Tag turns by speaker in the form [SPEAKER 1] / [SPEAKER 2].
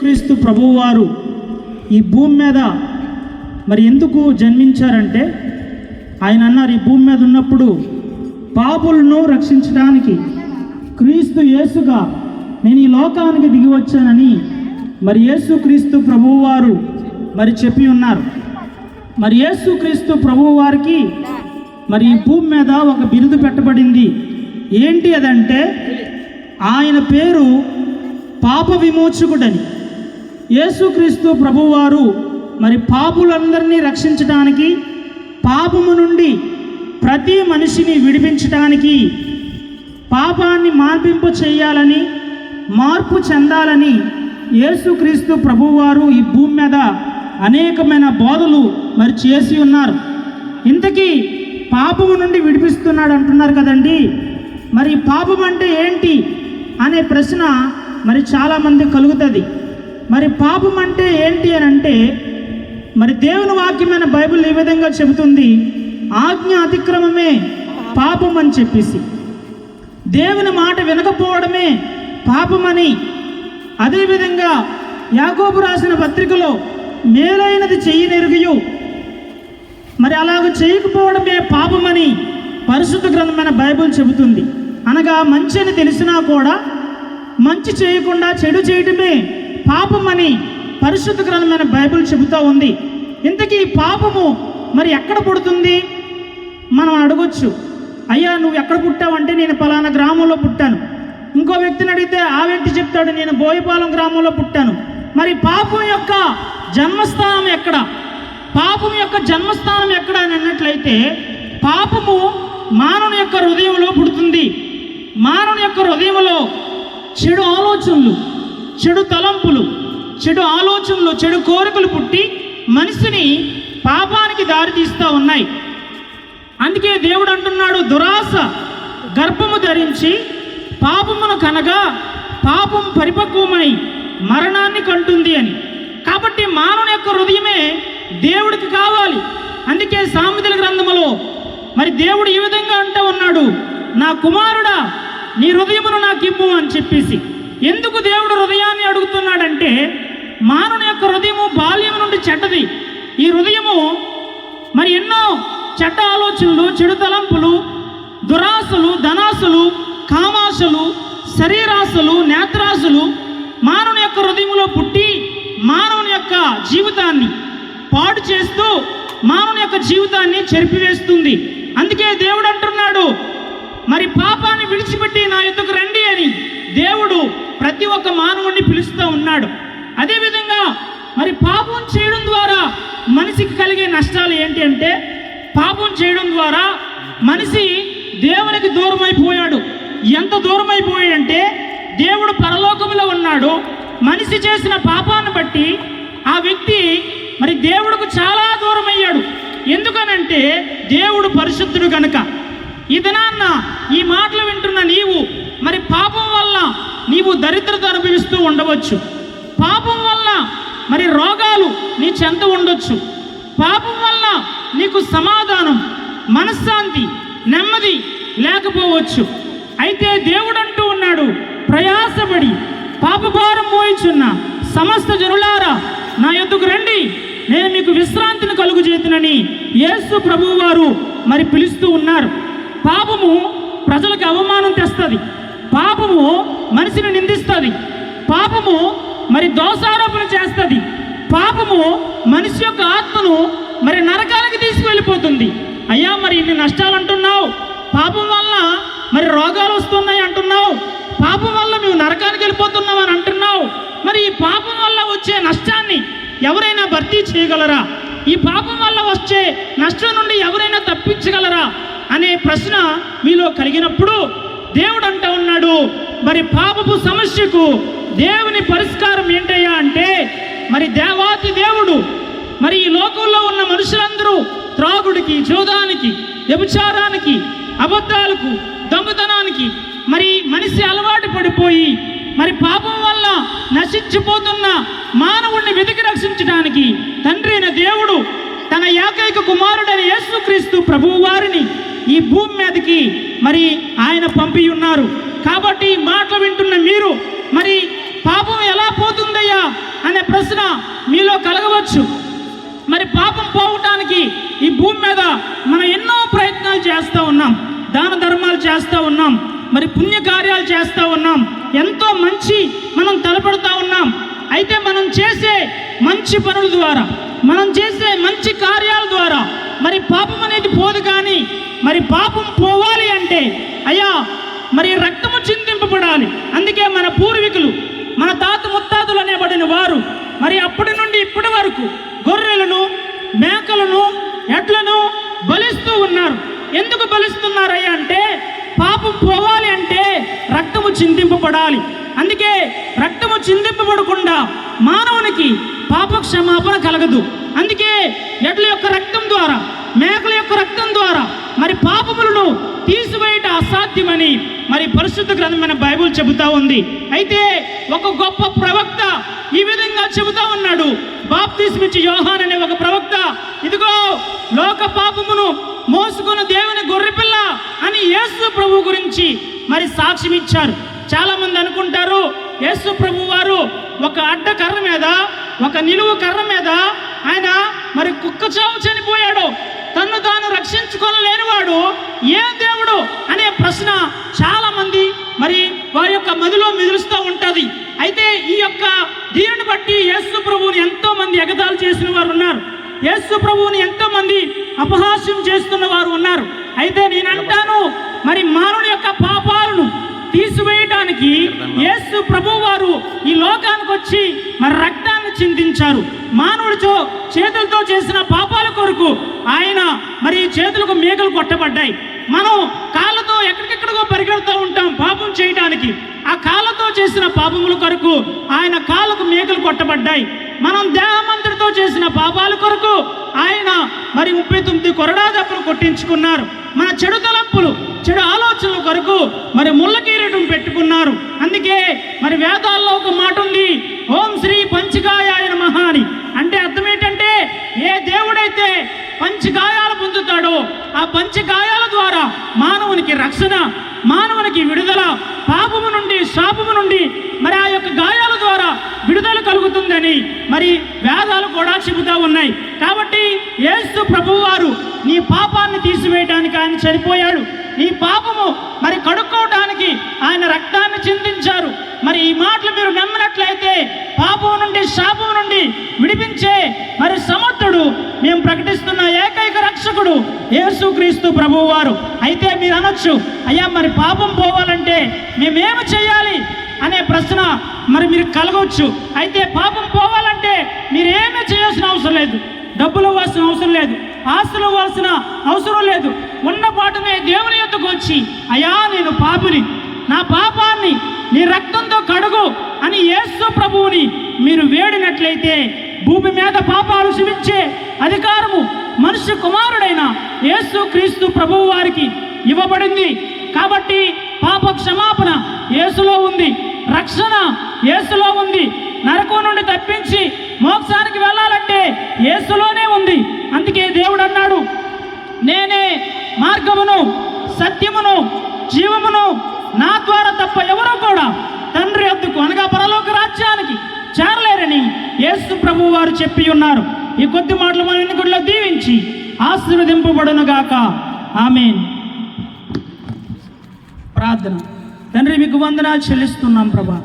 [SPEAKER 1] యేసుక్రీస్తు ప్రభువారు ఈ భూమి మీద మరి ఎందుకు జన్మించారంటే, ఆయన అన్నారు, ఈ భూమి మీద ఉన్నప్పుడు పాపులను రక్షించడానికి క్రీస్తు యేసుగా నేను ఈ లోకానికి దిగి వచ్చానని మరి యేసుక్రీస్తు ప్రభువారు మరి చెప్పి ఉన్నారు. మరి యేసుక్రీస్తు ప్రభువారికి మరి ఈ భూమి మీద ఒక బిరుదు పెట్టబడింది. ఏంటి అదంటే, ఆయన పేరు పాప విమోచకుడని. యేసుక్రీస్తు ప్రభువారు మరి పాపులందరినీ రక్షించడానికి, పాపము నుండి ప్రతి మనిషిని విడిపించడానికి, పాపాన్ని మార్పింప చేయాలని, మార్పు చెందాలని యేసుక్రీస్తు ప్రభువారు ఈ భూమి మీద అనేకమైన బోధలు మరి చేసి ఉన్నారు. ఇంతకీ పాపము నుండి విడిపిస్తున్నాడు అంటున్నారు కదండి. మరి పాపం అంటే ఏంటి అనే ప్రశ్న మరి చాలామంది కలుగుతుంది. మరి పాపం అంటే ఏంటి అని అంటే, మరి దేవుని వాక్యమైన బైబిల్ ఈ విధంగా చెబుతుంది, ఆజ్ఞ అతిక్రమమే పాపం అని చెప్పేసి, దేవుని మాట వినకపోవడమే పాపమని. అదేవిధంగా యాకోబు రాసిన పత్రికలో మేలైనది చెయ్యనెరుగయు మరి అలాగ చేయకపోవడమే పాపమని పరిశుద్ధ గ్రంథమైన బైబిల్ చెబుతుంది. అనగా మంచి అని తెలిసినా కూడా మంచి చేయకుండా చెడు చేయటమే పాపమని పరిశుద్ధ గ్రంథమైన బైబిల్ చెబుతూ ఉంది. ఇంతకీ పాపము మరి ఎక్కడ పుడుతుంది మనం అడగొచ్చు. అయ్యా నువ్వు ఎక్కడ పుట్టావంటే నేను పలానా గ్రామంలో పుట్టాను. ఇంకో వ్యక్తిని అడిగితే ఆ వ్యక్తి చెప్తాడు నేను బోయపాలెం గ్రామంలో పుట్టాను. మరి పాపం యొక్క జన్మస్థానం ఎక్కడ? పాపం యొక్క జన్మస్థానం ఎక్కడ అని అన్నట్లయితే, పాపము మానవుని యొక్క హృదయంలో పుడుతుంది. మానవుని యొక్క హృదయంలో చెడు ఆలోచనలు, చెడు తలంపులు, చెడు ఆలోచనలు, చెడు కోరికలు పుట్టి మనిషిని పాపానికి దారితీస్తూ ఉన్నాయి. అందుకే దేవుడు అంటున్నాడు, దురాశ గర్భము ధరించి పాపమును కనగా పాపం పరిపక్వమై మరణాన్ని కంటుంది అని. కాబట్టి మానవుని యొక్క హృదయమే దేవుడికి కావాలి. అందుకే సామెతల గ్రంథములో మరి దేవుడు ఈ విధంగా అంటూ ఉన్నాడు, నా కుమారుడా నీ హృదయమును నాకు ఇవ్వు అని చెప్పేసి. ఎందుకు దేవుడు హృదయాన్ని అడుగుతున్నాడంటే, మానవుని యొక్క హృదయము బాల్యం నుండి చెడ్డది. ఈ హృదయము మరి ఎన్నో చెడ్డ ఆలోచనలు, చెడు తలంపులు, దురాశలు, ధనాశలు, కామాశలు, శరీరాశలు, నేత్రాశలు మానవుని యొక్క హృదయంలో పుట్టి మానవుని యొక్క జీవితాన్ని పాడు చేస్తూ మానవుని యొక్క జీవితాన్ని చెరిపివేస్తుంది. అందుకే దేవుడు అంటున్నాడు, మరి పాపాన్ని విడిచిపెట్టి నా యొద్దకు రండి అని దేవుడు ప్రతి ఒక్క మానవుడిని పిలుస్తూ ఉన్నాడు. అదేవిధంగా మరి పాపం చేయడం ద్వారా మనిషికి కలిగే నష్టాలు ఏంటి అంటే, పాపం చేయడం ద్వారా మనిషి దేవునికి దూరం అయిపోయాడు. ఎంత దూరం అయిపోయాడంటే, దేవుడు పరలోకంలో ఉన్నాడు, మనిషి చేసిన పాపాన్ని బట్టి ఆ వ్యక్తి మరి దేవుడికి చాలా దూరం అయ్యాడు. ఎందుకనంటే దేవుడు పరిశుద్ధుడు కనుక. ఈ దినాన్న ఈ మాటలు వింటున్న నీవు మరి పాపం వల్ల నీవు దరిద్రత అనుభవిస్తూ ఉండవచ్చు. పాపం వల్ల మరి రోగాలు నీ చెంత ఉండొచ్చు. పాపం వల్ల నీకు సమాధానం, మనశ్శాంతి, నెమ్మది లేకపోవచ్చు. అయితే దేవుడు అంటూ ఉన్నాడు, ప్రయాసపడి పాపభారం మోయిచున్న సమస్త జనులారా నా యొద్దకు రండి, నేను మీకు విశ్రాంతిని కలుగు చేతునని యేసు ప్రభువు వారు మరి పిలుస్తూ ఉన్నారు. పాపము ప్రజలకు అవమానం తెస్తుంది. పాపము మనిషిని నిందిస్తుంది. పాపము మరి దోషారోపణ చేస్తుంది. పాపము మనిషి యొక్క ఆత్మను మరి నరకానికి తీసుకువెళ్ళిపోతుంది. అయ్యా మరి ఇన్ని నష్టాలు అంటున్నావు, పాపం వల్ల మరి రోగాలు వస్తున్నాయి అంటున్నావు, పాపం వల్ల మేము నరకానికి వెళ్ళిపోతున్నావు అని అంటున్నావు. మరి ఈ పాపం వల్ల వచ్చే నష్టాన్ని ఎవరైనా భర్తీ చేయగలరా? ఈ పాపం వల్ల వచ్చే నష్టం నుండి ఎవరైనా తప్పించగలరా అనే ప్రశ్న మీలో కలిగినప్పుడు దేవుడు అంటూ ఉన్నాడు, మరి పాపపు సమస్యకు దేవుని పరిష్కారం ఏంటయ్యా అంటే, మరి దేవాతి దేవుడు మరి ఈ లోకంలో ఉన్న మనుషులందరూ త్రాగుడికి, జోదానికి, వ్యభిచారానికి, అబద్ధాలకు, దొంగతనానికి మరి మనిషి అలవాటు పడిపోయి మరి పాపం వల్ల నశించిపోతున్న మానవుణ్ణి వెతికి రక్షించడానికి తండ్రి అయిన దేవుడు తన ఏకైక కుమారుడైన యేసుక్రీస్తు ప్రభువు వారిని ఈ భూమి మీదకి మరి ఆయన పంపి ఉన్నారు. కాబట్టి మాటలు వింటున్న మీరు మరి పాపం ఎలా పోతుందయ్యా అనొచ్చు, మరి పాపం పోవటానికి ఈ భూమి మీద మనం ఎన్నో ప్రయత్నాలు చేస్తూ ఉన్నాం, దాన ధర్మాలు చేస్తూ ఉన్నాం, మరి పుణ్యకార్యాలు చేస్తూ ఉన్నాం, ఎంతో మంచి మనం తలపడుతూ ఉన్నాం. అయితే మనం చేసే మంచి పనుల ద్వారా, మనం చేసే మంచి కార్యాల ద్వారా మరి పాపం అనేది పోదు. కానీ మరి పాపం పోవాలి అంటే అయ్యా మరి రక్తము చిందింపబడాలి. అందుకే మన పూర్వీకులు, మన తాత ముత్తాతలు అనేబడిన వారు మరి అప్పటి నుండి ఇప్పటి వరకు గొర్రెలను, మేకలను, ఎడ్లను బలిస్తూ ఉన్నారు. ఎందుకు బలిస్తున్నారయ్యా అంటే పాపం పోవాలి అంటే రక్తము చిందింపబడాలి. అందుకే రక్తము చిందింపబడకుండా మానవునికి పాప క్షమాపణ కలగదు. అందుకే ఎడ్ల యొక్క రక్తం ద్వారా, మేకల యొక్క రక్తం ద్వారా మరి పాపములను తీసివేయట అసాధ్యమని మరి పరిశుద్ధ గ్రంథమైన బైబిల్ చెబుతా ఉంది. అయితే ఒక గొప్ప ప్రవక్త ఈ విధంగా చెబుతా ఉన్నాడు. బాప్తిస్మిచ్చి యోహాన్ అనే ఒక ప్రవక్త, ఇదిగో లోక పాపమును మోసుకున్న దేవుని గొర్రెపిల్ల అని యేసు ప్రభు గురించి మరి సాక్ష్యం ఇచ్చారు. చాలా మంది అనుకుంటారు యేసు ప్రభు వారు ఒక అడ్డ కర్ర మీద, ఒక నిలువు కర్ర మీద ఆయన మరి కుక్క చావు చనిపోయాడు, తన్ను తాను రక్షించుకోలేనివాడు ఏ దేవుడు అనే ప్రశ్న చాలా మంది మరి వారి యొక్క మదిలో మెదులుస్తూ ఉంటుంది. అయితే ఈ యొక్క దీనిని బట్టి యేసు ప్రభువుని ఎంతో మంది ఎగతాళి చేసిన వారు ఉన్నారు, యేసు ప్రభువుని ఎంతో మంది అపహాస్యం చేస్తున్న వారు ఉన్నారు. అయితే నేనంటాను మరి మానవుని యొక్క పాపాలను తీసివేయడానికి యేసు ప్రభు వారు ఈ లోకానికి వచ్చి మరి రక్తాన్ని చిందించారు. మానవుడితో చేతులతో చేసిన పాపాల కొరకు ఆయన మరి చేతులకు మేకలు కొట్టబడ్డాయి. మనం కాళ్ళతో ఎక్కడికెక్కడికో పరిగెడుతూ ఉంటాం పాపం చేయడానికి. ఆ కాళ్ళతో చేసిన పాపముల కొరకు ఆయన కాళ్ళకు మేకలు కొట్టబడ్డాయి. మనం దేహమంతటితో చేసిన పాపాల కొరకు ఆయన మరి 39 కొరడా దెబ్బలు కొట్టించుకున్నారు. మన చెడు తలంపులు, చెడు ఆలోచనల కొరకు మరి ముళ్ళ కిరీటం పెట్టుకున్నారు. అందుకే మరి వేదాల్లో ఒక మాట ఉంది, ఓం శ్రీ పంచగాయాయ నమః అని. అంటే అర్థం ఏంటంటే ఏ దేవుడైతే పంచగాయాలు పొందుతాడో ఆ పంచగాయాల ద్వారా మానవునికి రక్షణ, మానవునికి విడుదల, పాపము నుండి, శాపము నుండి మరి ఆ యొక్క గాయాల ద్వారా విడుదల కలుగుతుందని మరి వేదాలు కూడా చెబుతూ ఉన్నాయి. కాబట్టి యేసు ప్రభువు వారు నీ పాపాన్ని తీసివేయడానికి ఆయన చనిపోయాడు. నీ పాపము మరి కడుక్కోవడానికి ఆయన రక్తాన్ని చిందించారు. మరి ఈ మాటలు మీరు నమ్మినట్లయితే పాపం నుండి, శాపం నుండి విడిపించే మరి సమర్థుడు మేము ప్రకటిస్తున్న ఏకైక రక్షకుడు యేసుక్రీస్తు ప్రభువు వారు. అయితే మీరు అనొచ్చు, అయ్యా మరి పాపం పోవాలంటే మేమేమి చేయాలి అనే ప్రశ్న మరి మీరు కలగవచ్చు. అయితే పాపం పోవాలంటే మీరేమీ చేయాల్సిన అవసరం లేదు, డబ్బులు ఇవ్వాల్సిన అవసరం లేదు, ఆస్తులు ఇవ్వాల్సిన అవసరం లేదు. ఉన్న పాటనే దేవుని యొద్దకు వచ్చి, అయ్యా నేను పాపిని, నా పాపాన్ని నీ రక్తంతో కడుగు అని యేసు ప్రభువుని మీరు వేడినట్లయితే భూమి మీద పాపాలు క్షమించే అధికారము మనుష్య కుమారుడైన యేసుక్రీస్తు ప్రభువు వారికి ఇవ్వబడింది. కాబట్టి పాప క్షమాపణ యేసులో ఉంది, రక్షణ యేసులో ఉంది. నరకం నుండి తప్పించి మోక్షానికి వెళ్ళాలంటే యేసులోనే ఉంది. అందుకే దేవుడు అన్నాడు, నేనే మార్గమును, సత్యమును, జీవమును, నా ద్వారా తప్ప ఎవరూ కూడా తండ్రి వద్దకు అనగా పరలోక రాజ్యానికి చేరలేరని యేసు ప్రభువు వారు చెప్పి ఉన్నారు. ఈ కొద్ది మాటలు మన ఎన్నికల్లో దీవించి ఆశీర్వదింపబడునుగాక. ఆమేన్. ప్రార్థన. తండ్రి మీకు వందనాలు చెల్లిస్తున్నాం ప్రభా.